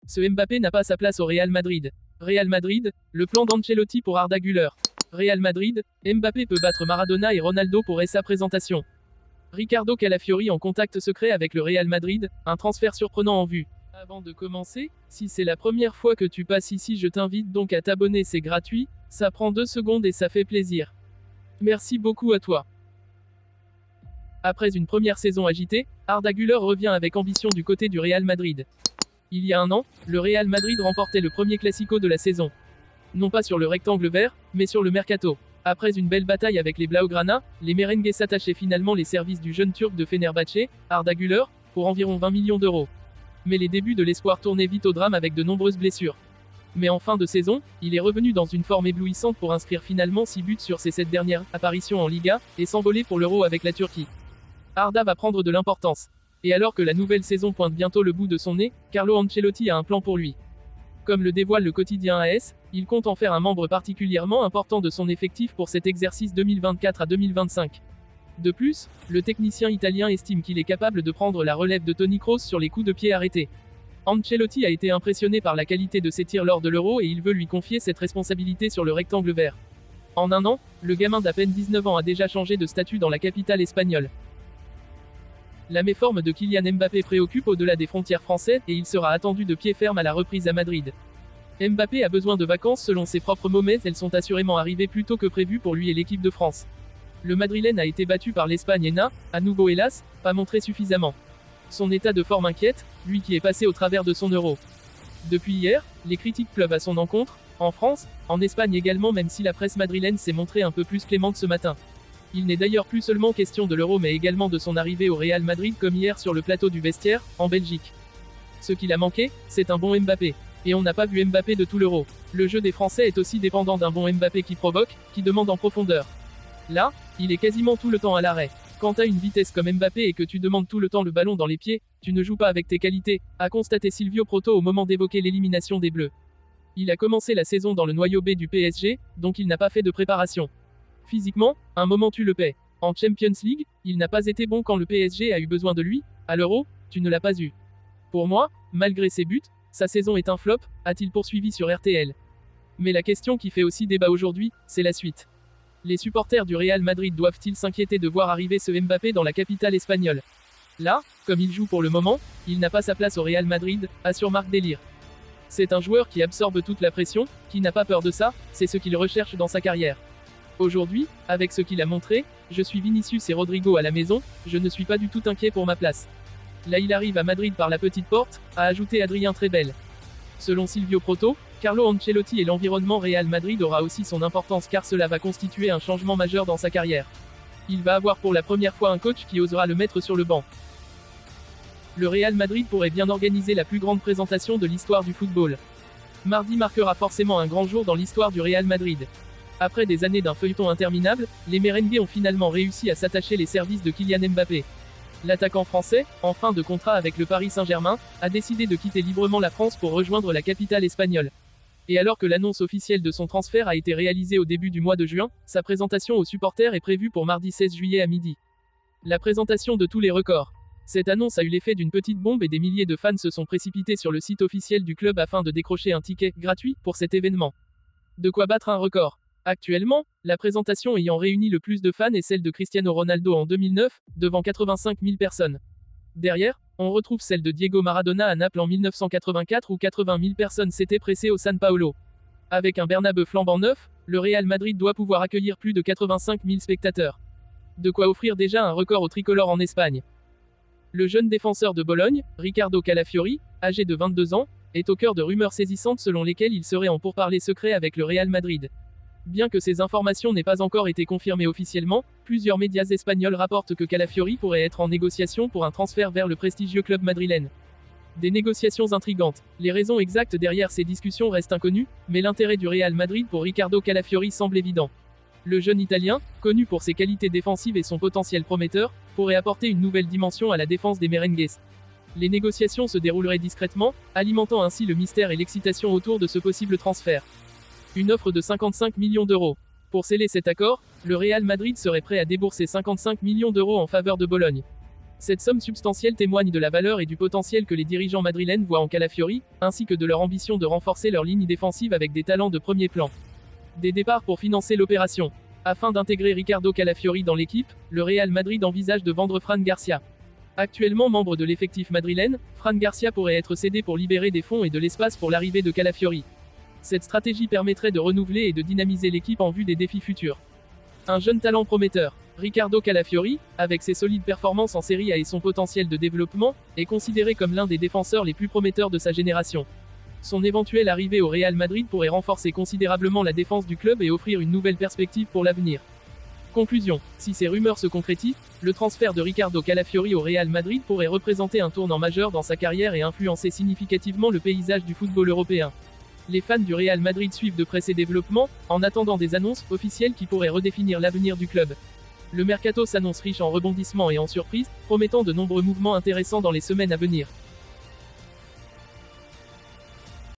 Ce Mbappé n'a pas sa place au Real Madrid. Real Madrid, le plan d'Ancelotti pour Arda Güler. Real Madrid, Mbappé peut battre Maradona et Ronaldo pour sa présentation. Ricardo Calafiori en contact secret avec le Real Madrid, un transfert surprenant en vue. Avant de commencer, si c'est la première fois que tu passes ici, je t'invite donc à t'abonner, c'est gratuit, ça prend 2 secondes et ça fait plaisir. Merci beaucoup à toi. Après une première saison agitée, Arda Güler revient avec ambition du côté du Real Madrid. Il y a un an, le Real Madrid remportait le premier Classico de la saison. Non pas sur le rectangle vert, mais sur le Mercato. Après une belle bataille avec les Blaugrana, les merengues s'attachaient finalement les services du jeune Turc de Fenerbahçe, Arda Güler, pour environ 20 millions d'euros. Mais les débuts de l'espoir tournaient vite au drame avec de nombreuses blessures. Mais en fin de saison, il est revenu dans une forme éblouissante pour inscrire finalement 6 buts sur ses 7 dernières apparitions en Liga, et s'envoler pour l'Euro avec la Turquie. Arda va prendre de l'importance. Et alors que la nouvelle saison pointe bientôt le bout de son nez, Carlo Ancelotti a un plan pour lui. Comme le dévoile le quotidien AS, il compte en faire un membre particulièrement important de son effectif pour cet exercice 2024 à 2025. De plus, le technicien italien estime qu'il est capable de prendre la relève de Toni Kroos sur les coups de pied arrêtés. Ancelotti a été impressionné par la qualité de ses tirs lors de l'Euro et il veut lui confier cette responsabilité sur le rectangle vert. En un an, le gamin d'à peine 19 ans a déjà changé de statut dans la capitale espagnole. La méforme de Kylian Mbappé préoccupe au-delà des frontières françaises et il sera attendu de pied ferme à la reprise à Madrid. Mbappé a besoin de vacances selon ses propres mots, mais elles sont assurément arrivées plus tôt que prévu pour lui et l'équipe de France. Le Madrilène a été battu par l'Espagne et n'a, à nouveau hélas, pas montré suffisamment. Son état de forme inquiète, lui qui est passé au travers de son Euro. Depuis hier, les critiques pleuvent à son encontre, en France, en Espagne également, même si la presse madrilène s'est montrée un peu plus clémente ce matin. Il n'est d'ailleurs plus seulement question de l'Euro mais également de son arrivée au Real Madrid comme hier sur le plateau du vestiaire, en Belgique. Ce qu'il a manqué, c'est un bon Mbappé. Et on n'a pas vu Mbappé de tout l'Euro. Le jeu des Français est aussi dépendant d'un bon Mbappé qui provoque, qui demande en profondeur. Là, il est quasiment tout le temps à l'arrêt. Quand t'as une vitesse comme Mbappé et que tu demandes tout le temps le ballon dans les pieds, tu ne joues pas avec tes qualités, a constaté Silvio Proto au moment d'évoquer l'élimination des Bleus. Il a commencé la saison dans le noyau B du PSG, donc il n'a pas fait de préparation. Physiquement, un moment tu le paies. En Champions League, il n'a pas été bon quand le PSG a eu besoin de lui, à l'Euro, tu ne l'as pas eu. Pour moi, malgré ses buts, sa saison est un flop, a-t-il poursuivi sur RTL. Mais la question qui fait aussi débat aujourd'hui, c'est la suite. Les supporters du Real Madrid doivent-ils s'inquiéter de voir arriver ce Mbappé dans la capitale espagnole? Là, comme il joue pour le moment, il n'a pas sa place au Real Madrid, assure Marc Delir. C'est un joueur qui absorbe toute la pression, qui n'a pas peur de ça, c'est ce qu'il recherche dans sa carrière. Aujourd'hui, avec ce qu'il a montré, je suis Vinicius et Rodrigo à la maison, je ne suis pas du tout inquiet pour ma place. Là il arrive à Madrid par la petite porte, a ajouté Adrien Trebel. Selon Silvio Proto, Carlo Ancelotti et l'environnement Real Madrid aura aussi son importance car cela va constituer un changement majeur dans sa carrière. Il va avoir pour la première fois un coach qui osera le mettre sur le banc. Le Real Madrid pourrait bien organiser la plus grande présentation de l'histoire du football. Mardi marquera forcément un grand jour dans l'histoire du Real Madrid. Après des années d'un feuilleton interminable, les merengues ont finalement réussi à s'attacher les services de Kylian Mbappé. L'attaquant français, en fin de contrat avec le Paris Saint-Germain, a décidé de quitter librement la France pour rejoindre la capitale espagnole. Et alors que l'annonce officielle de son transfert a été réalisée au début du mois de juin, sa présentation aux supporters est prévue pour mardi 16 juillet à midi. La présentation de tous les records. Cette annonce a eu l'effet d'une petite bombe et des milliers de fans se sont précipités sur le site officiel du club afin de décrocher un ticket gratuit pour cet événement. De quoi battre un record. Actuellement, la présentation ayant réuni le plus de fans est celle de Cristiano Ronaldo en 2009, devant 85 000 personnes. Derrière, on retrouve celle de Diego Maradona à Naples en 1984 où 80 000 personnes s'étaient pressées au San Paolo. Avec un Bernabeu flambant neuf, le Real Madrid doit pouvoir accueillir plus de 85 000 spectateurs. De quoi offrir déjà un record au tricolore en Espagne. Le jeune défenseur de Bologne, Ricardo Calafiori, âgé de 22 ans, est au cœur de rumeurs saisissantes selon lesquelles il serait en pourparlers secrets avec le Real Madrid. Bien que ces informations n'aient pas encore été confirmées officiellement, plusieurs médias espagnols rapportent que Calafiori pourrait être en négociation pour un transfert vers le prestigieux club madrilène. Des négociations intrigantes. Les raisons exactes derrière ces discussions restent inconnues, mais l'intérêt du Real Madrid pour Ricardo Calafiori semble évident. Le jeune Italien, connu pour ses qualités défensives et son potentiel prometteur, pourrait apporter une nouvelle dimension à la défense des merengues. Les négociations se dérouleraient discrètement, alimentant ainsi le mystère et l'excitation autour de ce possible transfert. Une offre de 55 millions d'euros. Pour sceller cet accord, le Real Madrid serait prêt à débourser 55 millions d'euros en faveur de Bologne. Cette somme substantielle témoigne de la valeur et du potentiel que les dirigeants madrilènes voient en Calafiori, ainsi que de leur ambition de renforcer leur ligne défensive avec des talents de premier plan. Des départs pour financer l'opération. Afin d'intégrer Ricardo Calafiori dans l'équipe, le Real Madrid envisage de vendre Fran Garcia. Actuellement membre de l'effectif madrilène, Fran Garcia pourrait être cédé pour libérer des fonds et de l'espace pour l'arrivée de Calafiori. Cette stratégie permettrait de renouveler et de dynamiser l'équipe en vue des défis futurs. Un jeune talent prometteur, Ricardo Calafiori, avec ses solides performances en Serie A et son potentiel de développement, est considéré comme l'un des défenseurs les plus prometteurs de sa génération. Son éventuelle arrivée au Real Madrid pourrait renforcer considérablement la défense du club et offrir une nouvelle perspective pour l'avenir. Conclusion. Si ces rumeurs se concrétisent, le transfert de Ricardo Calafiori au Real Madrid pourrait représenter un tournant majeur dans sa carrière et influencer significativement le paysage du football européen. Les fans du Real Madrid suivent de près ces développements, en attendant des annonces officielles qui pourraient redéfinir l'avenir du club. Le mercato s'annonce riche en rebondissements et en surprises, promettant de nombreux mouvements intéressants dans les semaines à venir.